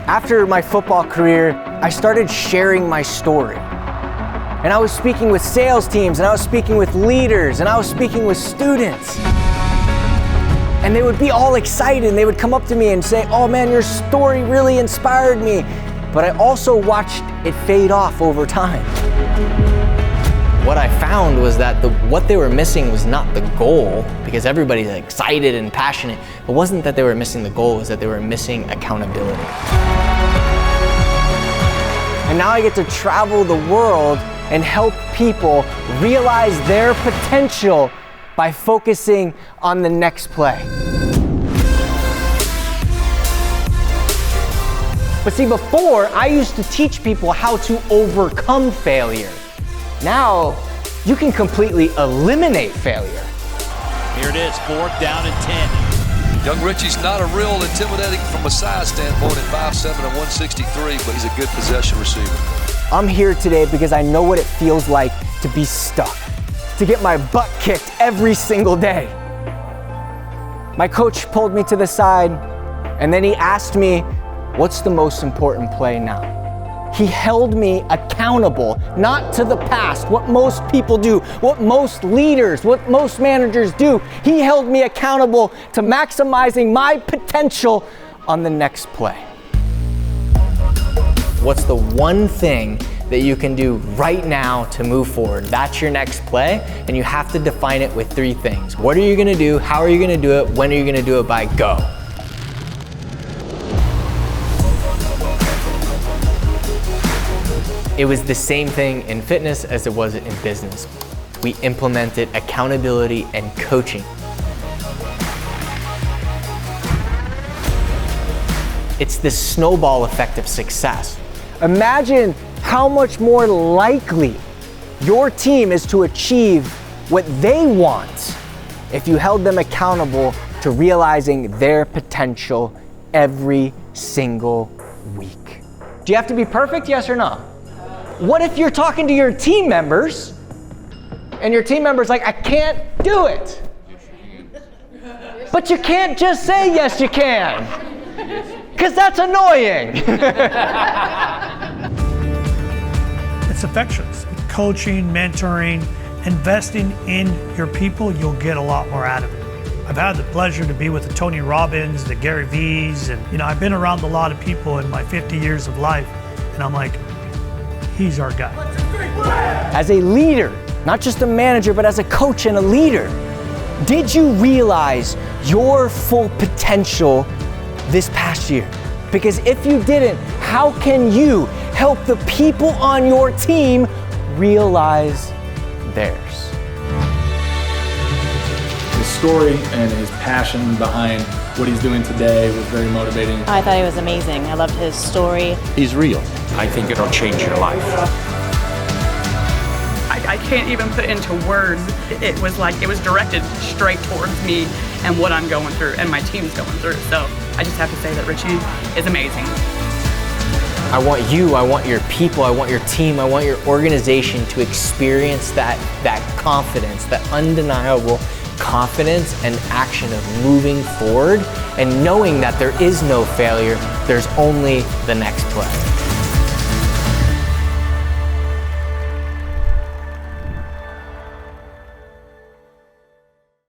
After my football career, I started sharing my story. And I was speaking with sales teams, and I was speaking with leaders, and I was speaking with students. And they would be all excited, and they would come up to me and say, "Oh man, your story really inspired me." But I also watched it fade off over time. What I found was that what they were missing was not the goal, because everybody's excited and passionate. It wasn't that they were missing the goal, it was that they were missing accountability. And now I get to travel the world and help people realize their potential by focusing on the next play. But see, before, I used to teach people how to overcome failure. Now, you can completely eliminate failure. Here it is, 4th down and 10. Young Richie's not a real intimidating from a size standpoint at 5'7" and 163, but he's a good possession receiver. I'm here today because I know what it feels like to be stuck, to get my butt kicked every single day. My coach pulled me to the side, and then he asked me, "What's the most important play now?" He held me accountable, not to the past, what most people do, what most leaders, what most managers do. He held me accountable to maximizing my potential on the next play. What's the one thing that you can do right now to move forward? That's your next play, and you have to define it with 3 things. What are you gonna do? How are you gonna do it? When are you gonna do it by? Go. It was the same thing in fitness as it was in business. We implemented accountability and coaching. It's the snowball effect of success. Imagine how much more likely your team is to achieve what they want if you held them accountable to realizing their potential every single week. Do you have to be perfect, yes or no? What if you're talking to your team members and your team member's like, "I can't do it"? But you can't just say, "Yes, you can," because that's annoying. It's infectious. Coaching, mentoring, investing in your people, you'll get a lot more out of it. I've had the pleasure to be with the Tony Robbins, the Gary V's, and I've been around a lot of people in my 50 years of life, and I'm like, he's our guy. As a leader, not just a manager, but as a coach and a leader, did you realize your full potential this past year? Because if you didn't, how can you help the people on your team realize theirs? His story and his passion behind what he's doing today was very motivating. I thought he was amazing. I loved his story. He's real. I think it'll change your life. I can't even put into words. It was like it was directed straight towards me and what I'm going through and my team's going through. So I just have to say that Richie is amazing. I want you, I want your people, I want your team, I want your organization to experience that confidence, that undeniable confidence and action of moving forward and knowing that there is no failure, there's only the next play.